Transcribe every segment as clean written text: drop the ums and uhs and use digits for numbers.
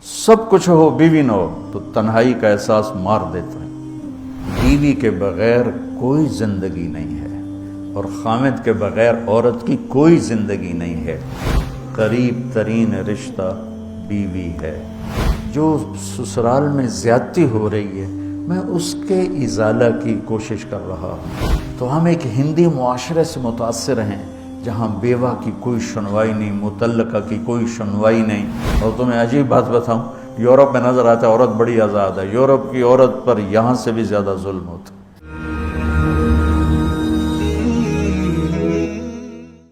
سب کچھ ہو بیوی نہ ہو تو تنہائی کا احساس مار دیتا ہے۔ بیوی کے بغیر کوئی زندگی نہیں ہے اور خامد کے بغیر عورت کی کوئی زندگی نہیں ہے۔ قریب ترین رشتہ بیوی ہے۔ جو سسرال میں زیادتی ہو رہی ہے میں اس کے ازالہ کی کوشش کر رہا ہوں۔ تو ہم ایک ہندی معاشرے سے متاثر ہیں جہاں بیوہ کی کوئی سنوائی نہیں، مطلقہ کی کوئی سنوائی نہیں۔ اور تمہیں عجیب بات بتاؤں، یورپ میں نظر آتا ہے عورت بڑی آزاد ہے، یورپ کی عورت پر یہاں سے بھی زیادہ ظلم ہوتا ہے۔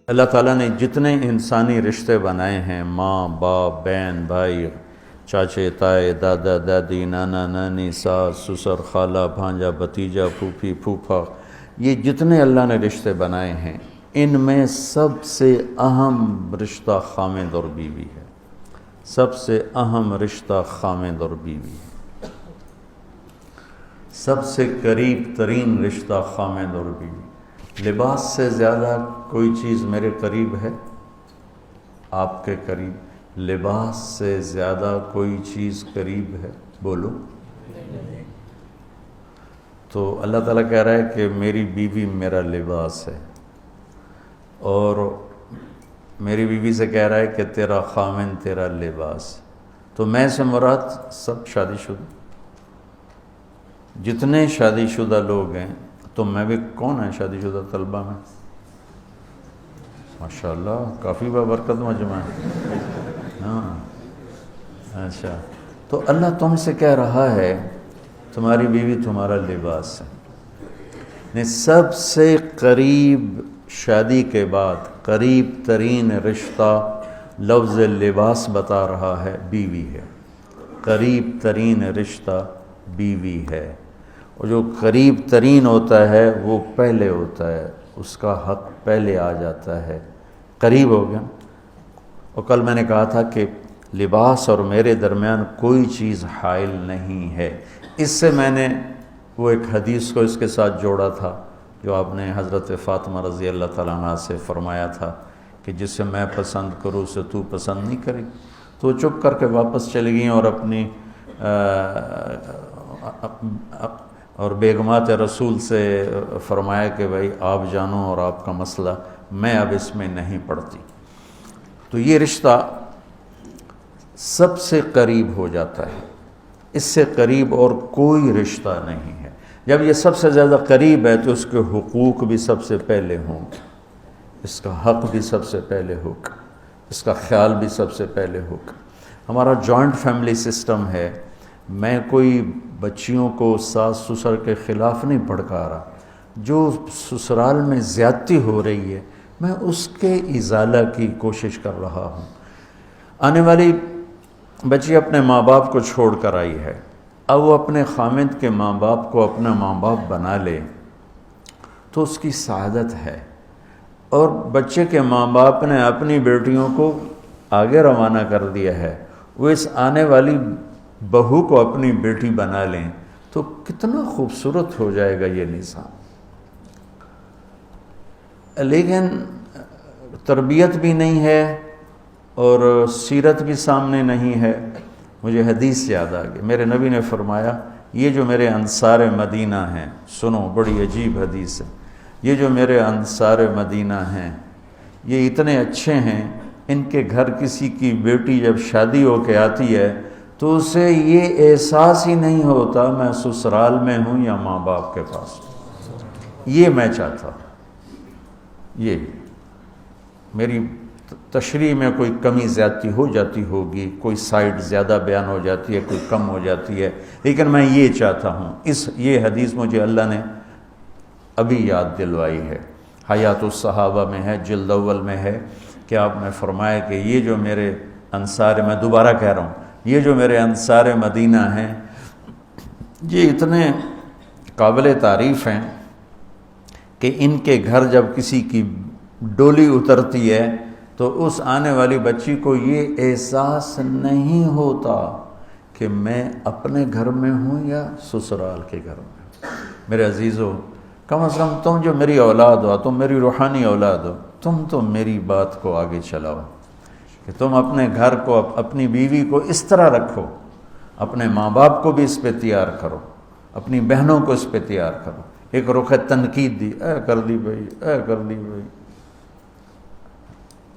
اللہ تعالیٰ نے جتنے انسانی رشتے بنائے ہیں، ماں باپ، بہن بھائی، چاچے تائے، دادا دادی، نانا نانی، ساس سسر، خالہ بھانجا، بھتیجا، پھوپھی پھوپھا، یہ جتنے اللہ نے رشتے بنائے ہیں ان میں سب سے اہم رشتہ خامد اور بیوی ہے۔ سب سے اہم رشتہ خامد اور بیوی ہے۔ سب سے قریب ترین رشتہ خامد اور بیوی۔ لباس سے زیادہ کوئی چیز میرے قریب ہے؟ آپ کے قریب لباس سے زیادہ کوئی چیز قریب ہے؟ بولو۔ تو اللہ تعالیٰ کہہ رہا ہے کہ میری بیوی میرا لباس ہے، اور میری بیوی سے کہہ رہا ہے کہ تیرا خامن تیرا لباس۔ تو میں سے مراد سب شادی شدہ، جتنے شادی شدہ لوگ ہیں۔ تو میں بھی کون ہیں شادی شدہ طلبہ میں؟ ماشاءاللہ کافی بابرکت مجمع ہے۔ ہاں اچھا، تو اللہ تم سے کہہ رہا ہے تمہاری بیوی تمہارا لباس ہے۔ سب سے قریب شادی کے بعد قریب ترین رشتہ لفظ لباس بتا رہا ہے بیوی ہے۔ قریب ترین رشتہ بیوی ہے، اور جو قریب ترین ہوتا ہے وہ پہلے ہوتا ہے، اس کا حق پہلے آ جاتا ہے، قریب ہو گیا۔ اور کل میں نے کہا تھا کہ لباس اور میرے درمیان کوئی چیز حائل نہیں ہے۔ اس سے میں نے وہ ایک حدیث کو اس کے ساتھ جوڑا تھا جو آپ نے حضرت فاطمہ رضی اللہ تعالیٰ عنہ سے فرمایا تھا کہ جسے میں پسند کروں اسے تو پسند نہیں کرے۔ تو چپ کر کے واپس چلی گئیں اور اپنی اور بیگمات رسول سے فرمایا کہ بھائی آپ جانو اور آپ کا مسئلہ، میں اب اس میں نہیں پڑتی۔ تو یہ رشتہ سب سے قریب ہو جاتا ہے، اس سے قریب اور کوئی رشتہ نہیں ہے۔ جب یہ سب سے زیادہ قریب ہے تو اس کے حقوق بھی سب سے پہلے ہوں گے، اس کا حق بھی سب سے پہلے ہوگا، اس کا خیال بھی سب سے پہلے ہوگا۔ ہمارا جوائنٹ فیملی سسٹم ہے۔ میں کوئی بچیوں کو ساس سسر کے خلاف نہیں بھڑکا رہا، جو سسرال میں زیادتی ہو رہی ہے میں اس کے ازالہ کی کوشش کر رہا ہوں۔ آنے والی بچی اپنے ماں باپ کو چھوڑ کر آئی ہے، اب وہ اپنے خامد کے ماں باپ کو اپنا ماں باپ بنا لے تو اس کی سعادت ہے، اور بچے کے ماں باپ نے اپنی بیٹیوں کو آگے روانہ کر دیا ہے، وہ اس آنے والی بہو کو اپنی بیٹی بنا لیں تو کتنا خوبصورت ہو جائے گا یہ نظام۔ لیکن تربیت بھی نہیں ہے اور سیرت بھی سامنے نہیں ہے۔ مجھے حدیث یاد آ گئی، میرے نبی نے فرمایا یہ جو میرے انصار مدینہ ہیں، سنو بڑی عجیب حدیث ہے، یہ جو میرے انصار مدینہ ہیں یہ اتنے اچھے ہیں، ان کے گھر کسی کی بیٹی جب شادی ہو کے آتی ہے تو اسے یہ احساس ہی نہیں ہوتا میں سسرال میں ہوں یا ماں باپ کے پاس۔ یہ میں چاہتا ہوں، یہ میری تشریح میں کوئی کمی زیادتی ہو جاتی ہوگی، کوئی سائڈ زیادہ بیان ہو جاتی ہے، کوئی کم ہو جاتی ہے، لیکن میں یہ چاہتا ہوں۔ یہ حدیث مجھے اللہ نے ابھی یاد دلوائی ہے، حیات الصحابہ میں ہے، جلد اول میں ہے، کہ آپ نے فرمایا کہ یہ جو میرے انصار، میں دوبارہ کہہ رہا ہوں، یہ جو میرے انصار مدینہ ہیں یہ اتنے قابل تعریف ہیں کہ ان کے گھر جب کسی کی ڈولی اترتی ہے تو اس آنے والی بچی کو یہ احساس نہیں ہوتا کہ میں اپنے گھر میں ہوں یا سسرال کے گھر میں۔ میرے عزیزو، کم از کم تم جو میری اولاد ہو، تم میری روحانی اولاد ہو، تم تو میری بات کو آگے چلاؤ کہ تم اپنے گھر کو، اپنی بیوی کو اس طرح رکھو، اپنے ماں باپ کو بھی اس پہ تیار کرو، اپنی بہنوں کو اس پہ تیار کرو۔ ایک رخ تنقید دی، اے کر دی بھائی، اے کر دی بھائی،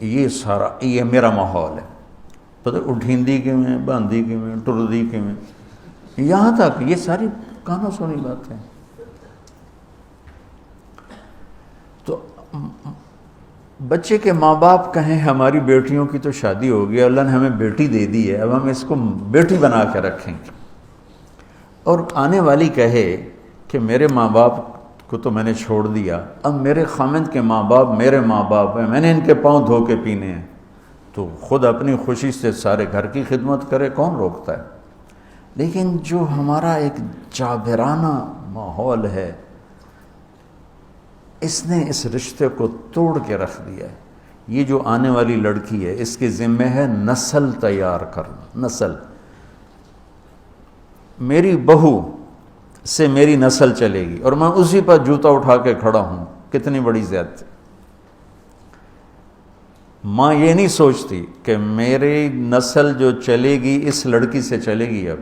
یہ سارا یہ میرا ماحول ہے۔ پتہ اٹھیندی کیویں، باندھی کیویں، ٹردی کیویں، یہاں تک یہ ساری کانوں سنی باتیں۔ تو بچے کے ماں باپ کہیں ہماری بیٹیوں کی تو شادی ہو گئی، اللہ نے ہمیں بیٹی دے دی ہے، اب ہم اس کو بیٹی بنا کے رکھیں گے، اور آنے والی کہے کہ میرے ماں باپ کو تو میں نے چھوڑ دیا، اب میرے خامند کے ماں باپ میرے ماں باپ ہیں، میں نے ان کے پاؤں دھو کے پینے ہیں، تو خود اپنی خوشی سے سارے گھر کی خدمت کرے، کون روکتا ہے؟ لیکن جو ہمارا ایک جابرانہ ماحول ہے، اس نے اس رشتے کو توڑ کے رکھ دیا ہے۔ یہ جو آنے والی لڑکی ہے، اس کے ذمہ ہے نسل تیار کرنا، نسل۔ میری بہو سے میری نسل چلے گی اور میں اسی پر جوتا اٹھا کے کھڑا ہوں، کتنی بڑی زیادتی۔ ماں یہ نہیں سوچتی کہ میری نسل جو چلے گی اس لڑکی سے چلے گی۔ اب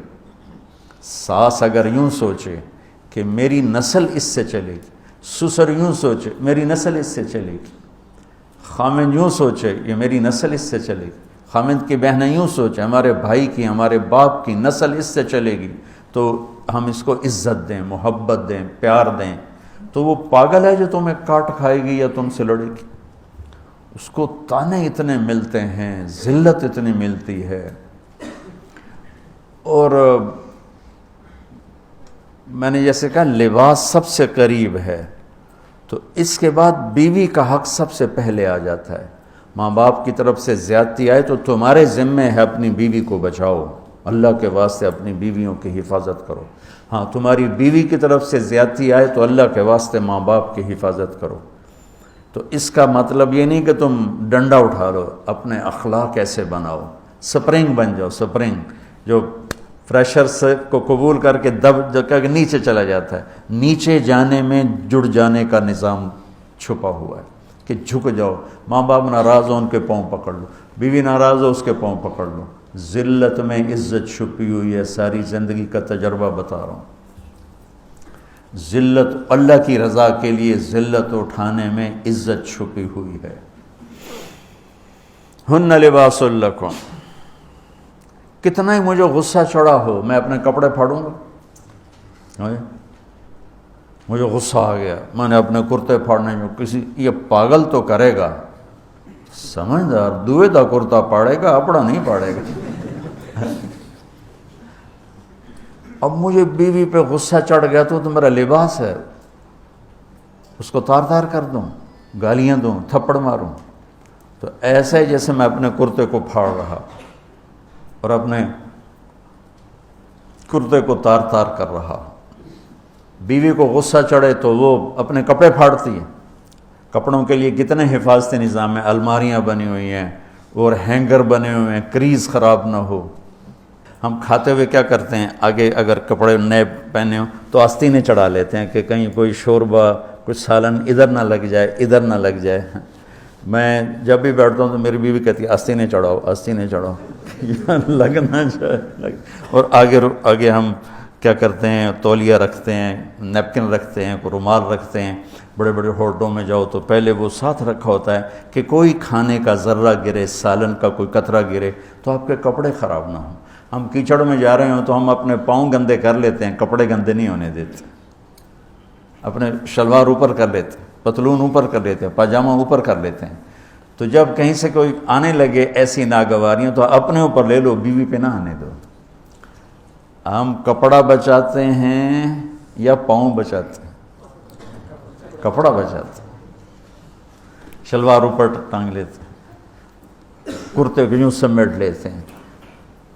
ساس اگر یوں سوچے کہ میری نسل اس سے چلے گی، سسر یوں سوچے میری نسل اس سے چلے گی، خامند یوں سوچے یہ میری نسل اس سے چلے گی، خامند کی بہنیں یوں سوچے ہمارے بھائی کی، ہمارے باپ کی نسل اس سے چلے گی، تو ہم اس کو عزت دیں، محبت دیں، پیار دیں، تو وہ پاگل ہے جو تمہیں کاٹ کھائے گی یا تم سے لڑے گی۔ اس کو تانے اتنے ملتے ہیں، ذلت اتنی ملتی ہے۔ اور میں نے جیسے کہا لباس سب سے قریب ہے، تو اس کے بعد بیوی کا حق سب سے پہلے آ جاتا ہے۔ ماں باپ کی طرف سے زیادتی آئے تو تمہارے ذمہ ہے اپنی بیوی کو بچاؤ، اللہ کے واسطے اپنی بیویوں کی حفاظت کرو۔ ہاں تمہاری بیوی کی طرف سے زیادتی آئے تو اللہ کے واسطے ماں باپ کی حفاظت کرو۔ تو اس کا مطلب یہ نہیں کہ تم ڈنڈا اٹھا لو، اپنے اخلاق ایسے بناؤ، سپرنگ بن جاؤ، سپرنگ جو فریشر سے کو قبول کر کے دب کر کے نیچے چلا جاتا ہے۔ نیچے جانے میں جڑ جانے کا نظام چھپا ہوا ہے کہ جھک جاؤ، ماں باپ ناراض ہو ان کے پاؤں پکڑ لو، بیوی ناراض ہو اس کے پاؤں پکڑ لو۔ ذلت میں عزت چھپی ہوئی ہے، ساری زندگی کا تجربہ بتا رہا ہوں۔ ذلت اللہ کی رضا کے لیے ذلت اٹھانے میں عزت چھپی ہوئی ہے۔ ہن لباس لکم، کتنا ہی مجھے غصہ چڑھا ہو میں اپنے کپڑے پھاڑوں گا، مجھے غصہ آ گیا میں نے اپنے کرتے پھاڑنے میں، کسی یہ پاگل تو کرے گا، سمجھدار دوئے دا کرتا پاڑے گا، اپنا نہیں پاڑے گا۔ اب مجھے بیوی پہ غصہ چڑھ گیا تو میرا لباس ہے، اس کو تار تار کر دوں، گالیاں دوں، تھپڑ ماروں، تو ایسے جیسے میں اپنے کرتے کو پھاڑ رہا اور اپنے کرتے کو تار تار کر رہا۔ بیوی کو غصہ چڑھے تو وہ اپنے کپڑے پھاڑتی ہے۔ کپڑوں کے لیے کتنے حفاظتی نظام ہیں، الماریاں بنی ہوئی ہیں اور ہینگر بنے ہوئے ہیں، کریز خراب نہ ہو۔ ہم کھاتے ہوئے کیا کرتے ہیں، آگے اگر کپڑے نئے پہنے ہوں تو آستینیں چڑھا لیتے ہیں کہ کہیں کوئی شوربہ کچھ سالن ادھر نہ لگ جائے، ادھر نہ لگ جائے۔ میں جب بھی بیٹھتا ہوں تو میری بیوی کہتی ہے آستینیں چڑھاؤ، آستینیں چڑھاؤ، لگنا چاہے۔ اور آگے ہم کیا کرتے ہیں، تولیہ رکھتے ہیں، نیپکن رکھتے ہیں، رومال رکھتے ہیں۔ بڑے بڑے ہوٹلوں میں جاؤ تو پہلے وہ ساتھ رکھا ہوتا ہے کہ کوئی کھانے کا ذرہ گرے، سالن کا کوئی قطرہ گرے تو آپ کے کپڑے خراب نہ ہوں۔ ہم کیچڑ میں جا رہے ہوں تو ہم اپنے پاؤں گندے کر لیتے ہیں، کپڑے گندے نہیں ہونے دیتے، اپنے شلوار اوپر کر لیتے ہیں، پتلون اوپر کر لیتے ہیں، پاجامہ اوپر کر لیتے ہیں۔ تو جب کہیں سے کوئی آنے لگے ایسی ناگواریاں تو اپنے اوپر لے لو، بیوی پہ نہ آنے دو۔ ہم کپڑا بچاتے ہیں یا پاؤں بچاتے ہیں؟ کپڑا بچاتے ہیں، شلوار اوپر ٹانگ لیتے ہیں، کرتے کو یوں سمیٹ لیتے ہیں۔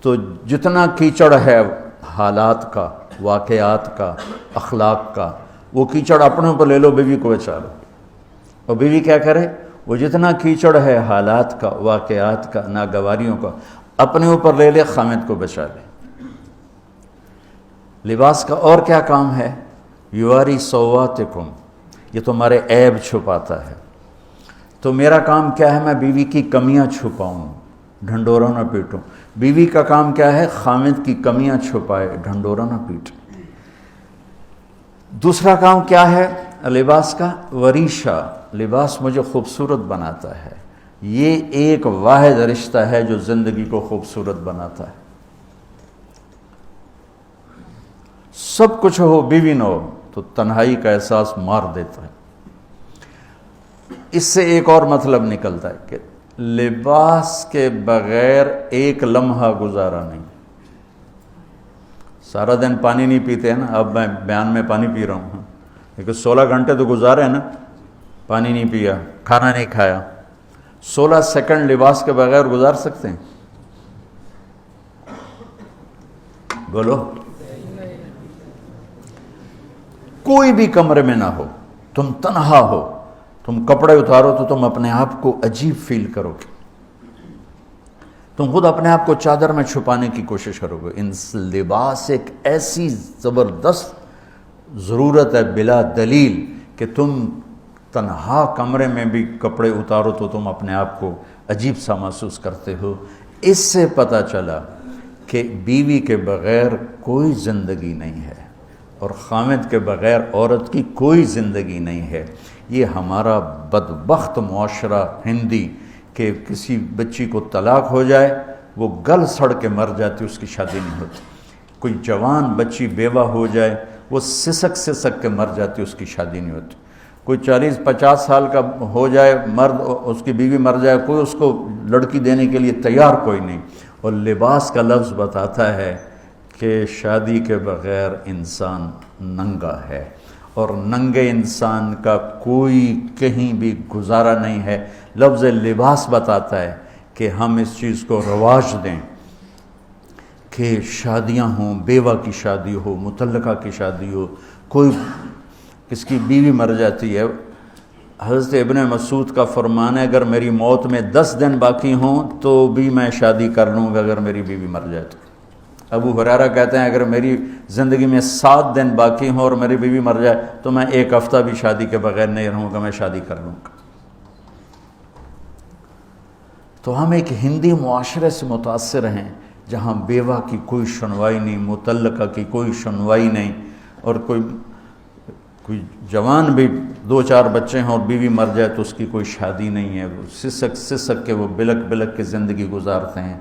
تو جتنا کیچڑ ہے حالات کا، واقعات کا، اخلاق کا، وہ کیچڑ اپنے اوپر لے لو، بیوی کو بچا لو۔ اور بیوی کیا کرے، وہ جتنا کیچڑ ہے حالات کا، واقعات کا، ناگواریوں کا، اپنے اوپر لے لے، خامد کو بچا لے۔ لباس کا اور کیا کام ہے، یواری سواتکم، یہ تمہارے عیب چھپاتا ہے۔ تو میرا کام کیا ہے، میں بیوی کی کمیاں چھپاؤں، ڈھنڈورا نہ پیٹو۔ بیوی کا کام کیا ہے؟ خامد کی کمیاں چھپائے، ڈھنڈورا نہ پیٹے۔ دوسرا کام کیا ہے لباس کا؟ وریشہ، لباس مجھے خوبصورت بناتا ہے۔ یہ ایک واحد رشتہ ہے جو زندگی کو خوبصورت بناتا ہے۔ سب کچھ ہو بیوی نہ ہو تو تنہائی کا احساس مار دیتا ہے۔ اس سے ایک اور مطلب نکلتا ہے کہ لباس کے بغیر ایک لمحہ گزارا نہیں۔ سارا دن پانی نہیں پیتے ہیں نا، اب میں بیان میں پانی پی رہا ہوں، لیکن 16 گھنٹے تو گزارے ہیں نا، پانی نہیں پیا، کھانا نہیں کھایا، 16 سیکنڈ لباس کے بغیر گزار سکتے ہیں؟ بولو۔ کوئی بھی کمرے میں نہ ہو، تم تنہا ہو، تم کپڑے اتارو تو تم اپنے آپ کو عجیب فیل کرو گے، تم خود اپنے آپ کو چادر میں چھپانے کی کوشش کرو گے۔ ان لباس ایک ایسی زبردست ضرورت ہے بلا دلیل کہ تم تنہا کمرے میں بھی کپڑے اتارو تو تم اپنے آپ کو عجیب سا محسوس کرتے ہو۔ اس سے پتہ چلا کہ بیوی کے بغیر کوئی زندگی نہیں ہے اور خامد کے بغیر عورت کی کوئی زندگی نہیں ہے۔ یہ ہمارا بدبخت معاشرہ ہندی کہ کسی بچی کو طلاق ہو جائے وہ گل سڑ کے مر جاتی، اس کی شادی نہیں ہوتی۔ کوئی جوان بچی بیوہ ہو جائے وہ سسک سسک کے مر جاتی، اس کی شادی نہیں ہوتی۔ کوئی 40-50 سال کا ہو جائے مرد، اس کی بیوی مر جائے، کوئی اس کو لڑکی دینے کے لیے تیار کوئی نہیں۔ اور لباس کا لفظ بتاتا ہے کہ شادی کے بغیر انسان ننگا ہے، اور ننگے انسان کا کوئی کہیں بھی گزارا نہیں ہے۔ لفظ لباس بتاتا ہے کہ ہم اس چیز کو رواج دیں کہ شادیاں ہوں، بیوہ کی شادی ہو، مطلقہ کی شادی ہو، کوئی کس کی بیوی مر جاتی ہے۔ حضرت ابن مسعود کا فرمان ہے اگر میری موت میں 10 دن باقی ہوں تو بھی میں شادی کر لوں گا اگر میری بیوی مر جائے تو۔ ابو ہریرہ کہتے ہیں اگر میری زندگی میں 7 دن باقی ہوں اور میری بیوی مر جائے تو میں 1 ہفتہ بھی شادی کے بغیر نہیں رہوں گا، میں شادی کر لوں گا۔ تو ہم ایک ہندی معاشرے سے متاثر ہیں جہاں بیوہ کی کوئی سنوائی نہیں، مطلقہ کی کوئی سنوائی نہیں، اور کوئی جوان بھی 2-4 بچے ہیں اور بیوی مر جائے تو اس کی کوئی شادی نہیں ہے، وہ سسک سسک کے وہ بلک بلک کے زندگی گزارتے ہیں۔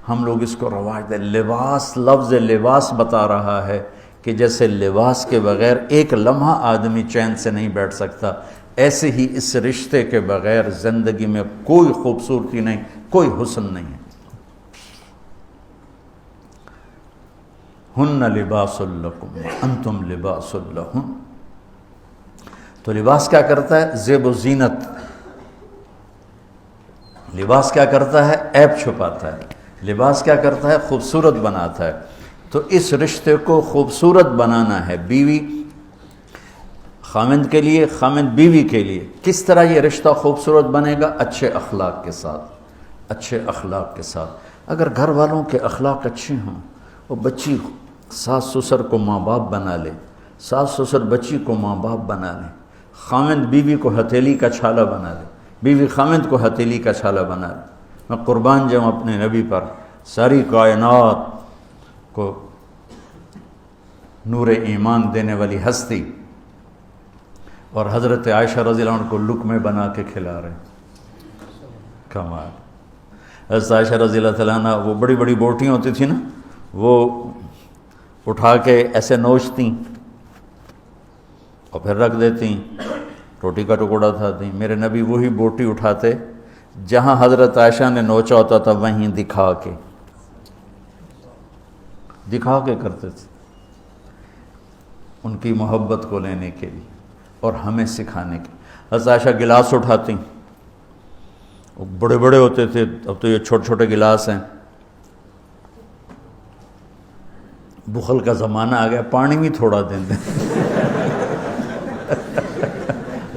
ہم لوگ اس کو رواج دیں۔ لباس، لفظ لباس بتا رہا ہے کہ جیسے لباس کے بغیر ایک لمحہ آدمی چین سے نہیں بیٹھ سکتا، ایسے ہی اس رشتے کے بغیر زندگی میں کوئی خوبصورتی نہیں، کوئی حسن نہیں ہے۔ ہن لباس لکم وانتم لباس لہن۔ تو لباس کیا کرتا ہے؟ زیب و زینت۔ لباس کیا کرتا ہے؟ عیب چھپاتا ہے۔ لباس کیا کرتا ہے؟ خوبصورت بناتا ہے۔ تو اس رشتے کو خوبصورت بنانا ہے، بیوی خامند کے لیے، خامند بیوی کے لیے۔ کس طرح یہ رشتہ خوبصورت بنے گا؟ اچھے اخلاق کے ساتھ، اچھے اخلاق کے ساتھ۔ اگر گھر والوں کے اخلاق اچھے ہوں، وہ بچی ساس سسر کو ماں باپ بنا لے، ساس سسر بچی کو ماں باپ بنا لے، خامند بیوی کو ہتھیلی کا چھالا بنا لے، بیوی خامند کو ہتھیلی کا چھالا بنا لے۔ میں قربان جاؤں اپنے نبی پر، ساری کائنات کو نور ایمان دینے والی ہستی، اور حضرت عائشہ رضی اللہ عنہ کو لقمے بنا کے کھلا رہے ہیں۔ کمال۔ حضرت عائشہ رضی اللہ تعالیٰ عنہ وہ بڑی بڑی بوٹیاں ہوتی تھیں نا، وہ اٹھا کے ایسے نوچتیں اور پھر رکھ دیتیں، روٹی کا ٹکڑا اٹھاتی۔ میرے نبی وہی بوٹی اٹھاتے جہاں حضرت عائشہ نے نوچا ہوتا تھا، وہیں دکھا کے کرتے تھے، ان کی محبت کو لینے کے لیے اور ہمیں سکھانے کے۔ حضرت عائشہ گلاس اٹھاتی، وہ بڑے بڑے ہوتے تھے، اب تو یہ چھوٹے چھوٹے گلاس ہیں، بخل کا زمانہ آ گیا، پانی بھی تھوڑا دیں دیں۔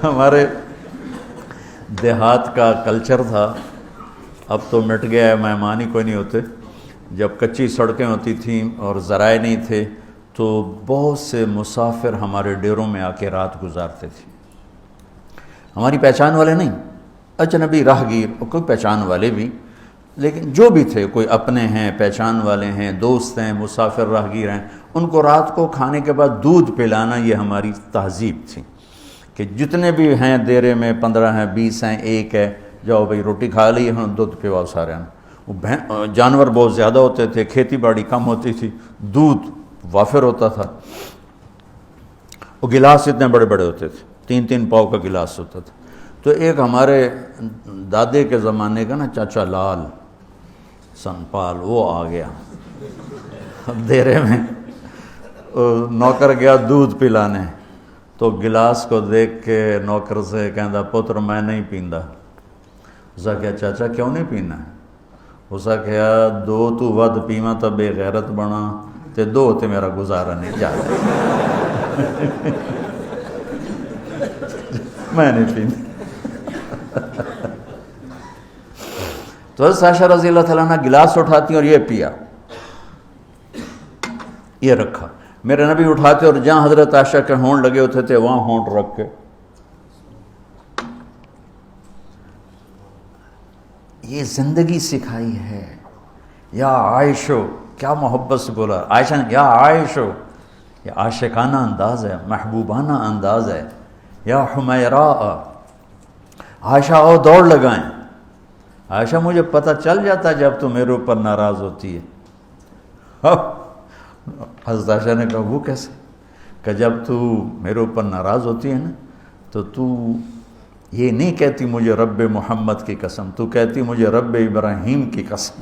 ہمارے دیہات کا کلچر تھا، اب تو مٹ گیا ہے، مہمان ہی کوئی نہیں ہوتے۔ جب کچی سڑکیں ہوتی تھیں اور ذرائع نہیں تھے تو بہت سے مسافر ہمارے ڈیروں میں آ کے رات گزارتے تھے، ہماری پہچان والے نہیں، اجنبی راہگیر اور کوئی پہچان والے بھی۔ لیکن جو بھی تھے، کوئی اپنے ہیں، پہچان والے ہیں، دوست ہیں، مسافر راہگیر ہیں، ان کو رات کو کھانے کے بعد دودھ پلانا یہ ہماری تہذیب تھی کہ جتنے بھی ہیں دیرے میں 15 ہیں، 20 ہیں، 1 ہے، جاؤ بھائی روٹی کھا لی، ہاں دودھ پواؤ سارے ہیں۔ وہ جانور بہت زیادہ ہوتے تھے، کھیتی باڑی کم ہوتی تھی، دودھ وافر ہوتا تھا، وہ گلاس اتنے بڑے بڑے ہوتے تھے، 3 پاؤ کا گلاس ہوتا تھا۔ تو ایک ہمارے دادے کے زمانے کا نا چاچا لال سنپال، وہ آ گیا دیرے میں، نوکر گیا دودھ پلانے، تو گلاس کو دیکھ کے نوکر سے کہندا پتر میں نہیں پیندا۔ اسا کہا چاچا کیوں نہیں پینا؟ اسا کہا 2 تو ود پیواں تو بے غیرت بنا، تے 2 تے میرا گزارا نہیں جاتا، میں نہیں پیندا۔ تو حضرت عائشہ رضی اللہ تعالیٰ عنہ گلاس اٹھاتی اور یہ پیا، یہ رکھا۔ میرے نبی اٹھاتے اور جہاں حضرت عائشہ کے ہونٹ لگے ہوتے تھے وہاں ہونٹ رکھ کے یہ زندگی سکھائی ہے۔ یا عائشو، کیا محبت سے بولا عائشہ نے، یا عائشو، یہ عاشقانہ انداز ہے، محبوبانہ انداز ہے۔ یا حمیراء، عائشہ آؤ دوڑ لگائیں۔ عائشہ مجھے پتہ چل جاتا جب تو میرے اوپر ناراض ہوتی ہے۔ حضرت عائشہ نے کہا وہ کیسے؟ کہ جب تو میرے اوپر ناراض ہوتی ہے نا تو یہ نہیں کہتی مجھے رب محمد کی قسم، تو کہتی مجھے رب ابراہیم کی قسم۔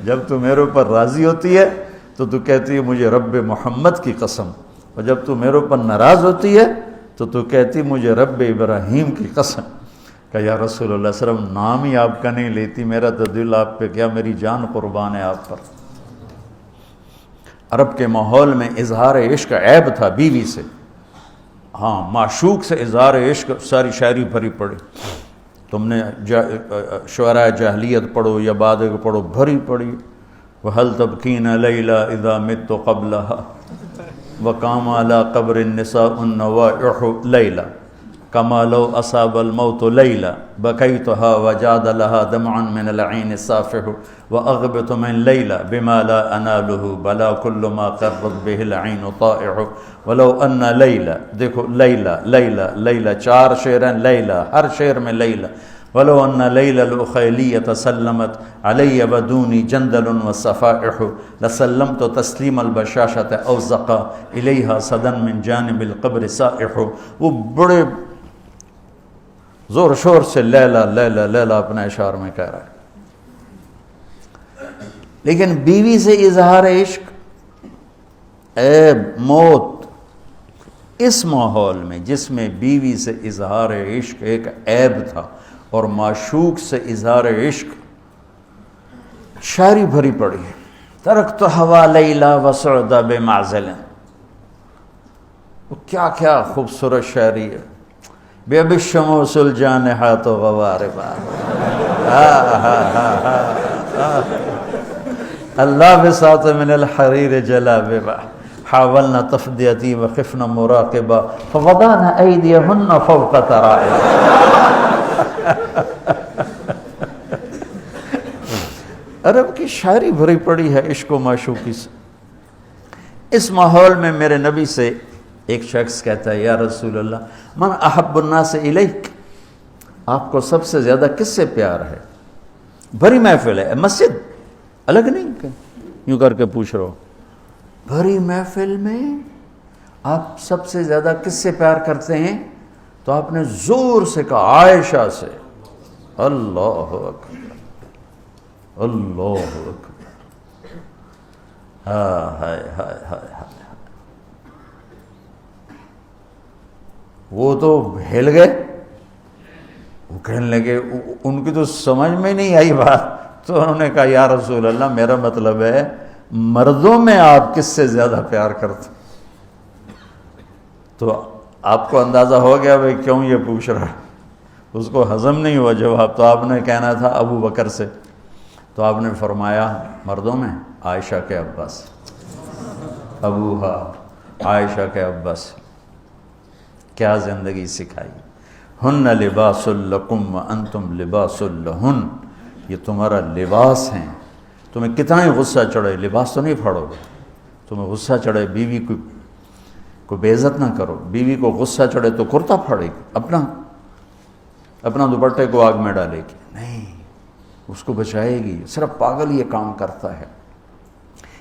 جب تو میرے اوپر راضی ہوتی ہے تو کہتی ہے مجھے رب محمد کی قسم، اور جب تو میرے اوپر ناراض ہوتی ہے تو کہتی مجھے رب ابراہیم کی قسم۔ کہ یا رسول اللہ صلی اللہ علیہ وسلم نام ہی آپ کا نہیں لیتی، میرا تو دل آپ پہ کیا، میری جان قربان ہے آپ پر۔ عرب کے ماحول میں اظہار عشق عیب تھا بیوی سے، ہاں معشوق سے اظہار عشق ساری شاعری بھری پڑی، تم نے شعراء جاہلیت پڑھو یا بعد کو پڑھو، بھری پڑی۔ وَهَلْ تَبْكِينَ لَيْلَا إِذَا مِتُّ قَبْلَهَا وَقَامَ عَلَىٰ قَبْرِ النِّسَاءُ النَّوَائِحُ لَيْلًا كَمَا لَوْ أَصَابَ الْمَوْتُ لَيْلًا بَكَيْتُهَا وَجَادَ لَهَا دَمْعًا مِنَ الْعَيْنِ الصَّافِحُ وَأَغْبِطُ مِنْ لَيْلًا بِمَا لَا أَنَالُهُ بَلَا كُلُّ مَا قَرَّتْ بِهِ الْعَيْنُ طَائِعُ وَلَوْ أَنَّ لَيْلًا، دیکھو لیلہ لیلہ لیلہ 4 شعر ہیں، لیلہ ہر شعر میں لیلہ۔ وَلَوْ أَنَّ لَيْلَ الْأُخَيْلِيَّةَ سَلَّمَتْ عَلَيَّ وَدُونِي جَنْدَلٌ وَصَفَائِحُ لَسَلَّمْتُ تَسْلِيمَ الْبَشَاشَةِ أَوْ زَقَا إِلَيْهَا صَدًا مِنْ جَانِبِ الْقَبْرِ سَائِحُ۔ وہ بڑے زور شور سے لیلہ لیلہ لیلہ اپنے اشعار میں کہہ رہا ہے، لیکن بیوی سے اظہار عشق عیب، موت۔ اس ماحول میں جس میں بیوی سے اظہار عشق ایک عیب تھا اور معشوق سے اظہار عشق شاعری بھری پڑی ہے۔ ترکت ہوا لیلا وسعد بمعزل، کیا کیا خوبصورت شاعری ہے۔ بے بالشموس الجانحات غواربا، اللہ بساط من الحریر جلاببا حاولنا تفدیتی وخفنا مراقبا فوضعنا ایدیہن فوق ترائب۔ عرب کی شاعری بھری پڑی ہے عشق و معشوقی سے۔ اس ماحول میں میرے نبی سے ایک شخص کہتا ہے یا رسول اللہ من احب الناس الیک، آپ کو سب سے زیادہ کس سے پیار ہے؟ بھری محفل ہے، مسجد الگ نہیں کہ یوں کر کے پوچھ رہا ہو، بھری محفل میں آپ سب سے زیادہ کس سے پیار کرتے ہیں؟ تو آپ نے زور سے کہا عائشہ سے۔ اللہ اکبر اللہ اکبر، ہائے ہائے ہائے ہائے ہائے۔ وہ تو ہل گئے، وہ کہنے لگے، ان کی تو سمجھ میں نہیں آئی بات، تو انہوں نے کہا یا رسول اللہ میرا مطلب ہے مردوں میں آپ کس سے زیادہ پیار کرتے؟ تو آپ کو اندازہ ہو گیا بھائی کیوں یہ پوچھ رہا ہے، اس کو ہضم نہیں ہوا جواب۔ تو آپ نے کہنا تھا ابو بکر سے، تو آپ نے فرمایا مردوں میں عائشہ کے عباس، ابوہا عائشہ کے عباس۔ کیا زندگی سکھائی، ہن لباس لکم وانتم لباس لہن، یہ تمہارا لباس ہیں. تمہیں کتنا ہی غصہ چڑھے لباس تو نہیں پھاڑو گے. تمہیں غصہ چڑھے بیوی کو بے عزت نہ کرو. بیوی کو غصہ چڑھے تو کرتا پھاڑے گی، اپنا دوپٹے کو آگ میں ڈالے گی، نہیں، اس کو بچائے گی. صرف پاگل یہ کام کرتا ہے.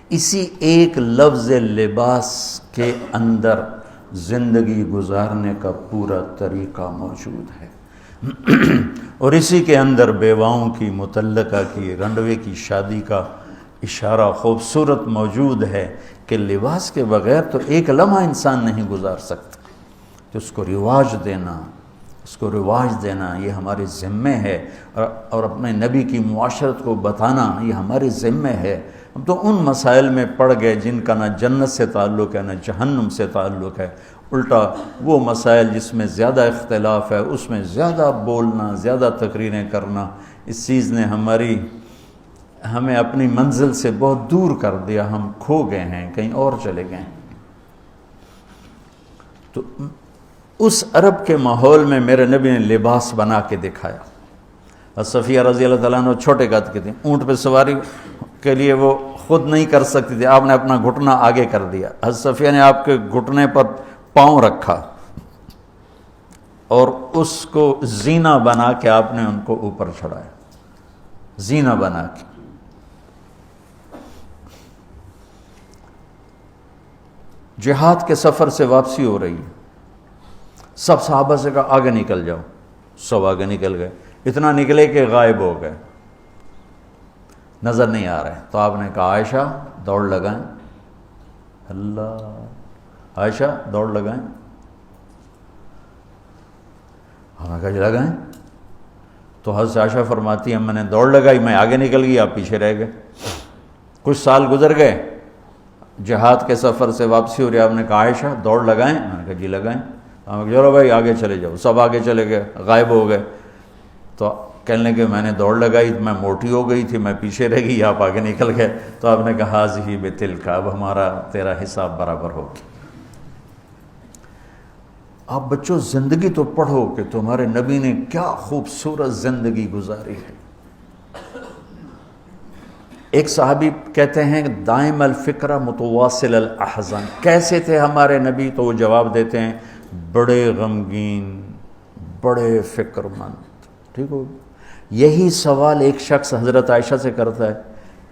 اسی ایک لفظ لباس کے اندر زندگی گزارنے کا پورا طریقہ موجود ہے. اور اسی کے اندر بیواؤں کی، مطلقہ کی، رنڈوے کی شادی کا اشارہ خوبصورت موجود ہے کہ لباس کے بغیر تو ایک لمحہ انسان نہیں گزار سکتا. تو اس کو رواج دینا یہ ہمارے ذمے ہے، اور اپنے نبی کی معاشرت کو بتانا یہ ہمارے ذمے ہے. ہم تو ان مسائل میں پڑ گئے جن کا نہ جنت سے تعلق ہے نہ جہنم سے تعلق ہے. الٹا وہ مسائل جس میں زیادہ اختلاف ہے اس میں زیادہ بولنا، زیادہ تقریریں کرنا، اس چیز نے ہمیں اپنی منزل سے بہت دور کر دیا. ہم کھو گئے ہیں، کہیں اور چلے گئے ہیں. تو اس عرب کے ماحول میں میرے نبی نے لباس بنا کے دکھایا. اور صفیہ رضی اللہ تعالیٰ عنہ چھوٹے قد کی تھی، اونٹ پہ سواری کے لیے وہ خود نہیں کر سکتی تھی، آپ نے اپنا گھٹنا آگے کر دیا. حضرت صفیہ نے آپ کے گھٹنے پر پاؤں رکھا اور اس کو زینہ بنا کے آپ نے ان کو اوپر چڑھایا، زینہ بنا کے. جہاد کے سفر سے واپسی ہو رہی ہے. سب صحابہ سے کہا آگے نکل جاؤ. سب آگے نکل گئے، اتنا نکلے کہ غائب ہو گئے، نظر نہیں آ رہے. تو آپ نے کہا عائشہ دوڑ لگائیں. اللہ، عائشہ دوڑ لگائیں. ہم نے کہا جی لگائیں. تو حضرت عائشہ فرماتی ہیں میں نے دوڑ لگائی، میں آگے نکل گئی، آپ پیچھے رہ گئے. کچھ سال گزر گئے، جہاد کے سفر سے واپسی ہو رہی، آپ نے کہا عائشہ دوڑ لگائیں. میں نے کہا جی لگائیں. ہم نے کہا چلو بھائی آگے چلے جاؤ. سب آگے چلے گئے، غائب ہو گئے. تو کہنے لگے میں نے دوڑ لگائی، میں موٹی ہو گئی تھی، میں پیچھے رہ گئی، آپ آگے نکل گئے. تو آپ نے کہا حاضی بتلک، اب ہمارا تیرا حساب برابر ہو گیا. آپ بچوں زندگی تو پڑھو کہ تمہارے نبی نے کیا خوبصورت زندگی گزاری ہے. ایک صحابی کہتے ہیں دائم الفکر متواصل الاحزان، کیسے تھے ہمارے نبی؟ تو وہ جواب دیتے ہیں بڑے غمگین، بڑے فکر مند. ٹھیک ہو؟ یہی سوال ایک شخص حضرت عائشہ سے کرتا ہے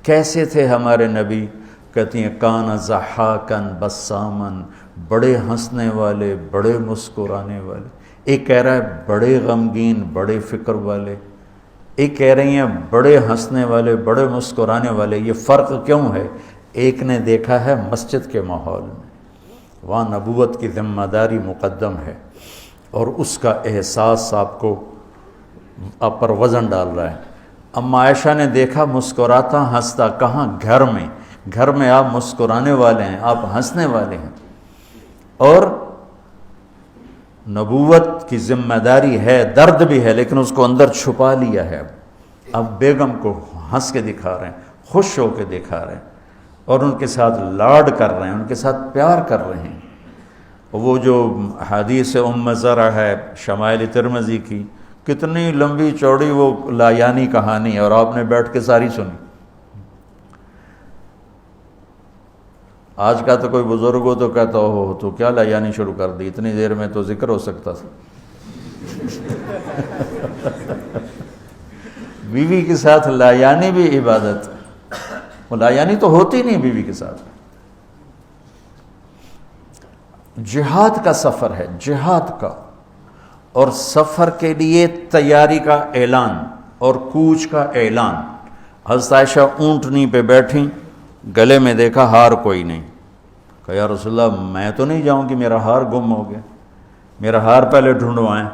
کیسے تھے ہمارے نبی؟ کہتی ہیں کان ضحاکن بسامن، بڑے ہنسنے والے، بڑے مسکرانے والے. ایک کہہ رہا ہے بڑے غمگین، بڑے فکر والے. ایک کہہ رہی ہیں بڑے ہنسنے والے، بڑے مسکرانے والے. یہ فرق کیوں ہے؟ ایک نے دیکھا ہے مسجد کے ماحول میں، وہاں نبوت کی ذمہ داری مقدم ہے اور اس کا احساس آپ پر وزن ڈال رہا ہے. اما عائشہ نے دیکھا مسکراتا ہنستا کہاں؟ گھر میں آپ مسکرانے والے ہیں، آپ ہنسنے والے ہیں. اور نبوت کی ذمہ داری ہے، درد بھی ہے، لیکن اس کو اندر چھپا لیا ہے. اب بیگم کو ہنس کے دکھا رہے ہیں، خوش ہو کے دکھا رہے ہیں، اور ان کے ساتھ لاڈ کر رہے ہیں، ان کے ساتھ پیار کر رہے ہیں. وہ جو حدیث ام زرع ہے شمائل ترمذی کی، کتنی لمبی چوڑی وہ لایانی کہانی ہے، اور آپ نے بیٹھ کے ساری سنی. آج کا تو کوئی بزرگ ہو تو کہتا ہو تو کیا لایانی شروع کر دی، اتنی دیر میں تو ذکر ہو سکتا تھا. بیوی کے ساتھ لایانی بھی عبادت، وہ لایانی تو ہوتی نہیں بیوی کے ساتھ. جہاد کا سفر ہے، جہاد کا، اور سفر کے لیے تیاری کا اعلان اور کوچ کا اعلان. حضرت عائشہ اونٹنی پہ بیٹھیں، گلے میں دیکھا ہار کوئی نہیں. کہا یا رسول اللہ میں تو نہیں جاؤں گی، میرا ہار گم ہو گیا، میرا ہار پہلے ڈھونڈوائیں.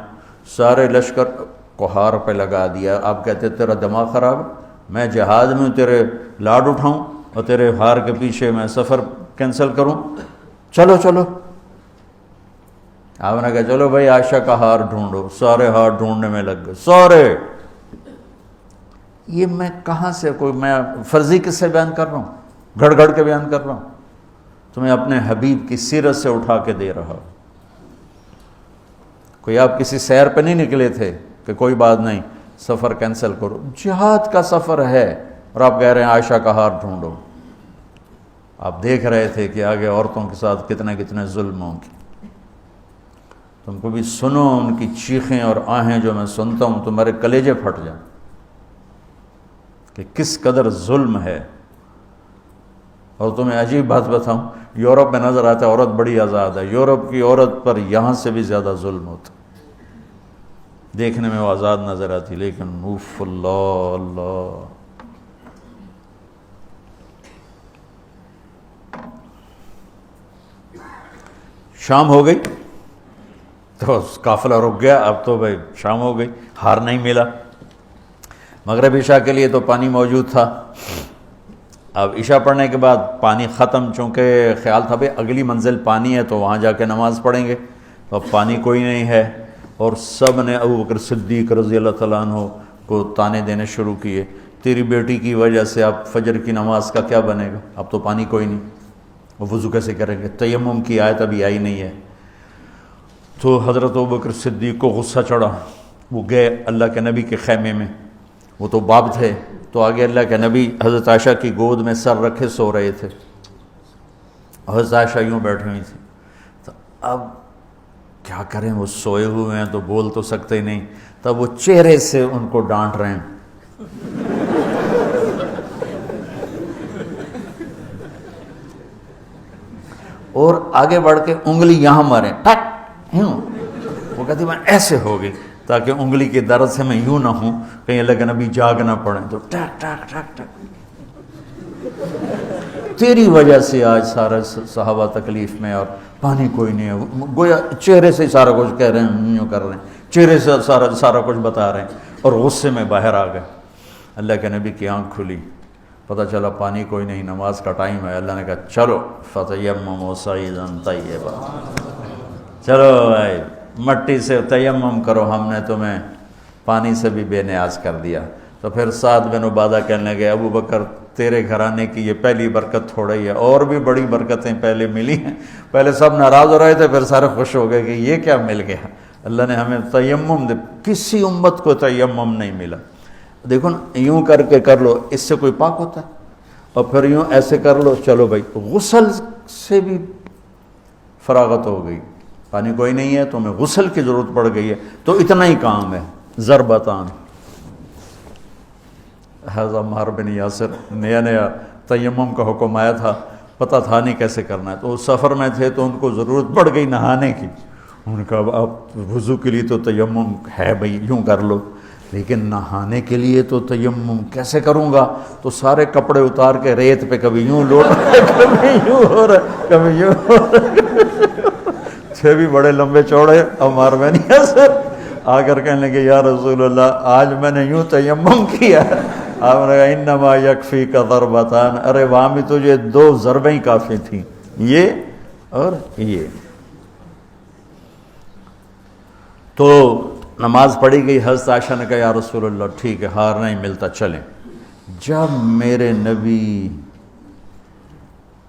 سارے لشکر کو ہار پہ لگا دیا. آپ کہتے تیرا دماغ خراب، میں جہاد میں تیرے لاڈ اٹھاؤں اور تیرے ہار کے پیچھے میں سفر کینسل کروں؟ چلو چلو. آپ نے کہا چلو بھائی عائشہ کا ہار ڈھونڈو. سارے ہار ڈھونڈنے میں لگ گئے، سارے. یہ میں کہاں سے کوئی میں فرضی قصے بیان کر رہا ہوں، گھڑ گھڑ کے بیان کر رہا ہوں؟ تمہیں اپنے حبیب کی سیرت سے اٹھا کے دے رہا ہوں. کوئی آپ کسی سیر پہ نہیں نکلے تھے کہ کوئی بات نہیں سفر کینسل کرو، جہاد کا سفر ہے اور آپ کہہ رہے ہیں عائشہ کا ہار ڈھونڈو۔ آپ دیکھ رہے تھے کہ آگے عورتوں کے ساتھ کتنے کتنے ظلم ہوں گے۔ تم کو بھی سنو ان کی چیخیں اور آہیں جو میں سنتا ہوں تمہارے کلیجے پھٹ جائیں کہ کس قدر ظلم ہے۔ اور تمہیں عجیب بات بتاؤں، یورپ میں نظر آتا ہے عورت بڑی آزاد ہے، یورپ کی عورت پر یہاں سے بھی زیادہ ظلم ہوتا، دیکھنے میں وہ آزاد نظر آتی، لیکن اوف اللہ اللہ۔ شام ہو گئی تو قافلہ رک گیا، اب تو بھائی شام ہو گئی، ہار نہیں ملا۔ مغرب عشاء کے لیے تو پانی موجود تھا، اب عشاء پڑھنے کے بعد پانی ختم، چونکہ خیال تھا بھائی اگلی منزل پانی ہے تو وہاں جا کے نماز پڑھیں گے، تو اب پانی کوئی نہیں ہے، اور سب نے ابو بکر صدیق رضی اللہ تعالیٰ عنہ کو تانے دینے شروع کیے، تیری بیٹی کی وجہ سے اب فجر کی نماز کا کیا بنے گا، اب تو پانی کوئی نہیں، وہ وضو کیسے کریں گے، تیمم کی آیت ابھی آئی نہیں ہے۔ تو حضرت ابو بکر صدیق کو غصہ چڑھا، وہ گئے اللہ کے نبی کے خیمے میں، وہ تو باب تھے، تو آگے اللہ کے نبی حضرت عائشہ کی گود میں سر رکھے سو رہے تھے، حضرت عائشہ یوں بیٹھی ہوئی تھی، تو اب کیا کریں، وہ سوئے ہوئے ہیں تو بول تو سکتے ہی نہیں، تب وہ چہرے سے ان کو ڈانٹ رہے ہیں، اور آگے بڑھ کے انگلی یہاں ماریں ٹک یوں، وہ کہتی میں ایسے ہو گئی تاکہ انگلی کے درد سے میں یوں نہ ہوں کہیں اللہ کے نبی جاگ نہ پڑیں، تو ٹک ٹک ٹک ٹک، تیری وجہ سے آج سارا صحابہ تکلیف میں اور پانی کوئی نہیں ہے، گویا چہرے سے سارا کچھ کہہ رہے ہیں، یوں کر رہے ہیں، چہرے سے سارا کچھ بتا رہے ہیں، اور غصے میں باہر آ گئے۔ اللہ کے نبی کی آنکھ کھلی، پتہ چلا پانی کوئی نہیں، نماز کا ٹائم ہے، اللہ نے کہا چلو فتیمموا صعیدا طیبا، چلو بھائی مٹی سے تیمم کرو، ہم نے تمہیں پانی سے بھی بے نیاز کر دیا۔ تو پھر سعد بن عبادہ کہنے لگے ابو بکر تیرے گھرانے کی یہ پہلی برکت تھوڑا ہی ہے، اور بھی بڑی برکتیں پہلے ملی ہیں، پہلے سب ناراض ہو رہے تھے، پھر سارے خوش ہو گئے کہ یہ کیا مل گیا، اللہ نے ہمیں تیمم دے، کسی امت کو تیمم نہیں ملا۔ دیکھو نا، یوں کر کے کر لو، اس سے کوئی پاک ہوتا ہے، اور پھر یوں ایسے کر لو، چلو بھائی غسل سے بھی فراغت ہو گئی، پانی کوئی نہیں ہے تو ہمیں غسل کی ضرورت پڑ گئی ہے، تو اتنا ہی کام ہے، ضربتان۔ حضرت عمار بن یاسر نیا نیا تیمم کا حکم آیا تھا، پتہ تھا نہیں کیسے کرنا ہے، تو وہ سفر میں تھے تو ان کو ضرورت پڑ گئی نہانے کی، ان کا اب وضو کے لیے تو تیمم ہے بھائی یوں کر لو، لیکن نہانے کے لیے تو تیمم کیسے کروں گا، تو سارے کپڑے اتار کے ریت پہ کبھی یوں لوٹ کبھی یوں ہو رہا کبھی یوں ہو رہا، تھے بھی بڑے لمبے چوڑے عمار بن یاسر، آ کر کہنے لگے یا رسول اللہ آج میں نے یوں تیمم کیا، آپ نے کہا انما یکفیک ضربتان، ارے وہاں بھی تجھے 2 ضربیں ہی کافی تھیں، یہ اور یہ۔ تو نماز پڑھی گئی، حضرت عائشہ نے کہا یا رسول اللہ ٹھیک ہے ہار نہیں ملتا چلیں۔ جب میرے نبی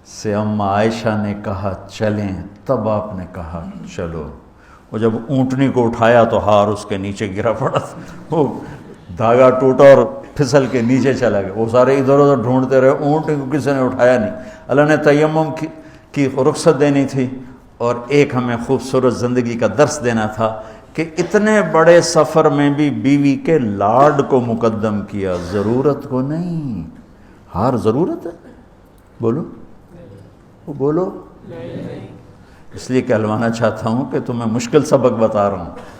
سے اماں عائشہ نے کہا چلیں، تب آپ نے کہا چلو، وہ جب اونٹنی کو اٹھایا تو ہار اس کے نیچے گرا پڑا تھا، وہ دھاگا ٹوٹا اور پھسل کے نیچے چلا گیا، وہ سارے ادھر ادھر ڈھونڈتے رہے، اونٹنی کو کسی نے اٹھایا نہیں۔ اللہ نے تیمم کی رخصت دینی تھی، اور ایک ہمیں خوبصورت زندگی کا درس دینا تھا کہ اتنے بڑے سفر میں بھی بیوی کے لاڈ کو مقدم کیا، ضرورت کو نہیں۔ ہار ضرورت ہے؟ بولو وہ بولو، اس لیے کہلوانا چاہتا ہوں کہ تمہیں مشکل سبق بتا رہا ہوں،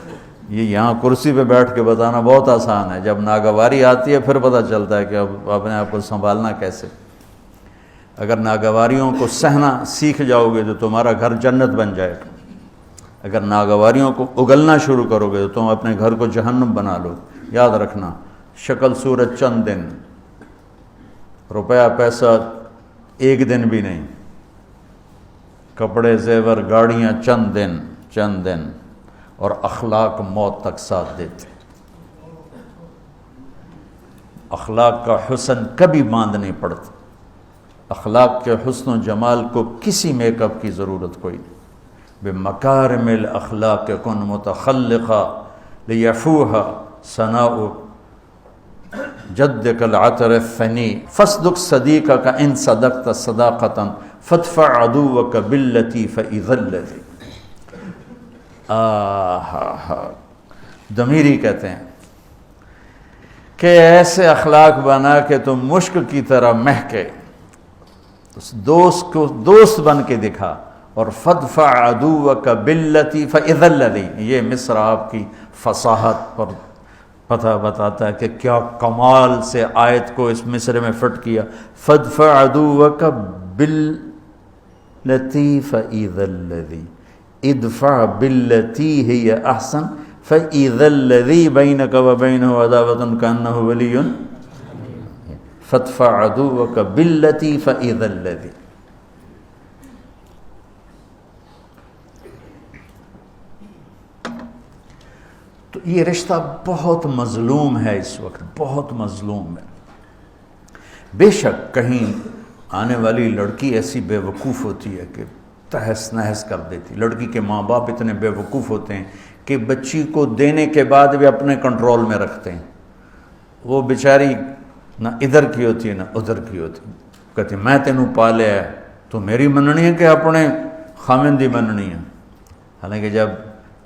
یہ یہاں کرسی پہ بیٹھ کے بتانا بہت آسان ہے، جب ناگواری آتی ہے پھر پتہ چلتا ہے کہ اب اپنے آپ کو سنبھالنا کیسے۔ اگر ناگواریوں کو سہنا سیکھ جاؤ گے تو تمہارا گھر جنت بن جائے گا، اگر ناگواریوں کو اگلنا شروع کرو گے تو تم اپنے گھر کو جہنم بنا لو۔ یاد رکھنا، شکل صورت چند دن، روپیہ پیسہ 1 دن بھی نہیں، کپڑے زیور گاڑیاں چند دن، اور اخلاق موت تک ساتھ دیتے۔ اخلاق کا حسن کبھی باندھ نہیں پڑتا، اخلاق کے حسن و جمال کو کسی میک اپ کی ضرورت کوئی نہیں، بمکارم الاخلاق کن متخلقا لیفوہا ثناء جدک العطر الثنی فاصدق صدیقک ان صدقت صداقتا فادفع عدوک باللتی فاذا الذی. ضمیری کہتے ہیں کہ ایسے اخلاق بنا کہ تم مشک کی طرح مہکے، دوست کو دوست بن کے دکھا. اور فادفع عدوک باللتی فاذا الذی، یہ مصر آپ کی فصاحت پر پتہ بتاتا ہے کہ کیا کمال سے آیت کو اس مصرے میں فٹ کیا. فادفع عدوک باللتی فاذا الذی، ادفع باللتی ہی احسن فاذا الذی بینک وبینہ عداوۃ کانہ ولی. فادفع عدوک باللتی فاذا الذی. تو یہ رشتہ بہت مظلوم ہے اس وقت، بہت مظلوم ہے. بے شک کہیں آنے والی لڑکی ایسی بے وقوف ہوتی ہے کہ تہس نہس کر دیتی. لڑکی کے ماں باپ اتنے بے وقوف ہوتے ہیں کہ بچی کو دینے کے بعد بھی اپنے کنٹرول میں رکھتے ہیں. وہ بیچاری نہ ادھر کی ہوتی ہے نہ ادھر کی ہوتی ہے. کہتی میں تینوں پالیا ہے تو میری مننی ہے کہ اپنے خامن دی مننی ہے. حالانکہ جب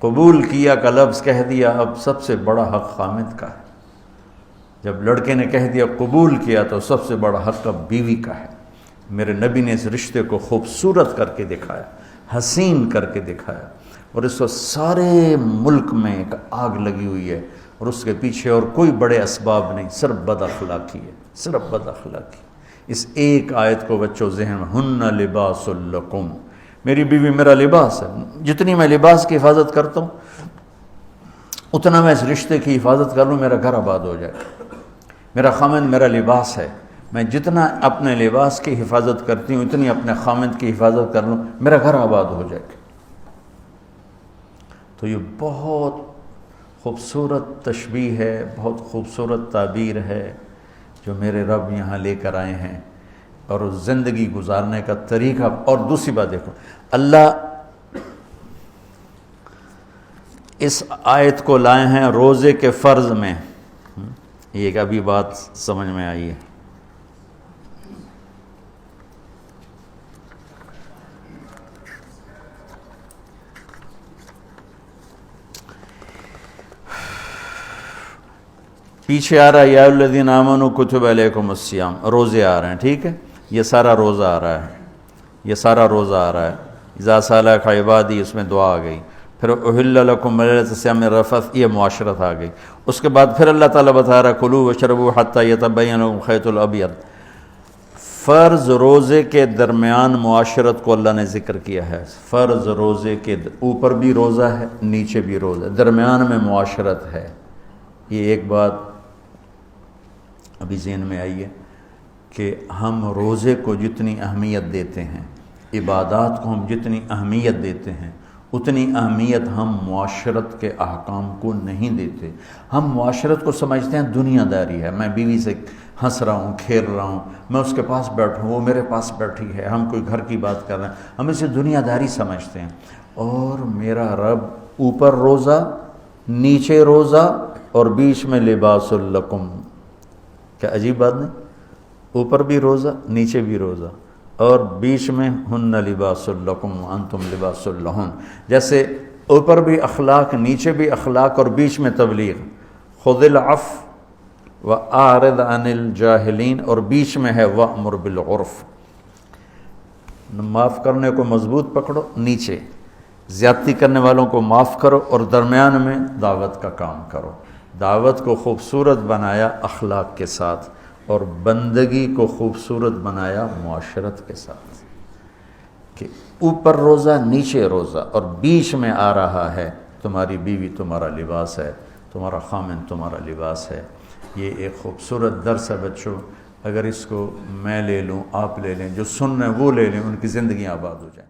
قبول کیا کا لفظ کہہ دیا، اب سب سے بڑا حق خامد کا ہے. جب لڑکے نے کہہ دیا قبول کیا تو سب سے بڑا حق اب بیوی کا ہے. میرے نبی نے اس رشتے کو خوبصورت کر کے دکھایا، حسین کر کے دکھایا، اور اس وقت سارے ملک میں ایک آگ لگی ہوئی ہے اور اس کے پیچھے اور کوئی بڑے اسباب نہیں، صرف بد اخلاقی ہے، صرف بد اخلاقی. اس ایک آیت کو بچوں ذہن میں، ہن لباس لکم، میری بیوی میرا لباس ہے. جتنی میں لباس کی حفاظت کرتا ہوں اتنا میں اس رشتے کی حفاظت کر لوں میرا گھر آباد ہو جائے. میرا خامند میرا لباس ہے، میں جتنا اپنے لباس کی حفاظت کرتی ہوں اتنی اپنے خامند کی حفاظت کر لوں میرا گھر آباد ہو جائے. تو یہ بہت خوبصورت تشبیہ ہے، بہت خوبصورت تعبیر ہے جو میرے رب یہاں لے کر آئے ہیں، اور زندگی گزارنے کا طریقہ. اور دوسری بات دیکھو، اللہ اس آیت کو لائے ہیں روزے کے فرض میں. یہ ابھی بات سمجھ میں آئی ہے. پیچھے آ رہا ہے یا الذین آمنوا کتب علیکم الصیام، روزے آ رہے ہیں، ٹھیک ہے. یہ سارا روزہ آ رہا ہے، یہ سارا روزہ آ رہا ہے. اذا سألک عبادی، اس میں دعا آ گئی. پھر احل لکم لیلۃ الصیام الرفث، یہ معاشرت آ گئی. اس کے بعد پھر اللہ تعالیٰ بتا رہا ہے کلوا واشربوا حتی یتبین لکم الخیط الابیض. فرض روزے کے درمیان معاشرت کو اللہ نے ذکر کیا ہے. فرض روزے کے اوپر بھی روزہ ہے، نیچے بھی روزہ ہے، درمیان میں معاشرت ہے. یہ ایک بات ابھی ذہن میں آئی ہے کہ ہم روزے کو جتنی اہمیت دیتے ہیں، عبادات کو ہم جتنی اہمیت دیتے ہیں، اتنی اہمیت ہم معاشرت کے احکام کو نہیں دیتے. ہم معاشرت کو سمجھتے ہیں دنیا داری ہے، میں بیوی سے ہنس رہا ہوں، کھیل رہا ہوں، میں اس کے پاس بیٹھوں وہ میرے پاس بیٹھی ہے، ہم کوئی گھر کی بات کر رہے ہیں، ہم اسے دنیا داری سمجھتے ہیں. اور میرا رب اوپر روزہ، نیچے روزہ، اور بیچ میں لباس لکم. کیا عجیب بات نہیں؟ اوپر بھی روزہ، نیچے بھی روزہ، اور بیچ میں ہن لباس لکم وانتم لباس لہن. جیسے اوپر بھی اخلاق، نیچے بھی اخلاق، اور بیچ میں تبلیغ. خذ العفو واعرض عن الجاہلین، اور بیچ میں ہے وامر بالعرف. معاف کرنے کو مضبوط پکڑو، نیچے زیادتی کرنے والوں کو معاف کرو، اور درمیان میں دعوت کا کام کرو. دعوت کو خوبصورت بنایا اخلاق کے ساتھ، اور بندگی کو خوبصورت بنایا معاشرت کے ساتھ. کہ اوپر روزہ، نیچے روزہ، اور بیچ میں آ رہا ہے تمہاری بیوی تمہارا لباس ہے، تمہارا خامن تمہارا لباس ہے. یہ ایک خوبصورت درس ہے بچوں. اگر اس کو میں لے لوں، آپ لے لیں، جو سن رہے ہیں وہ لے لیں، ان کی زندگیاں آباد ہو جائیں.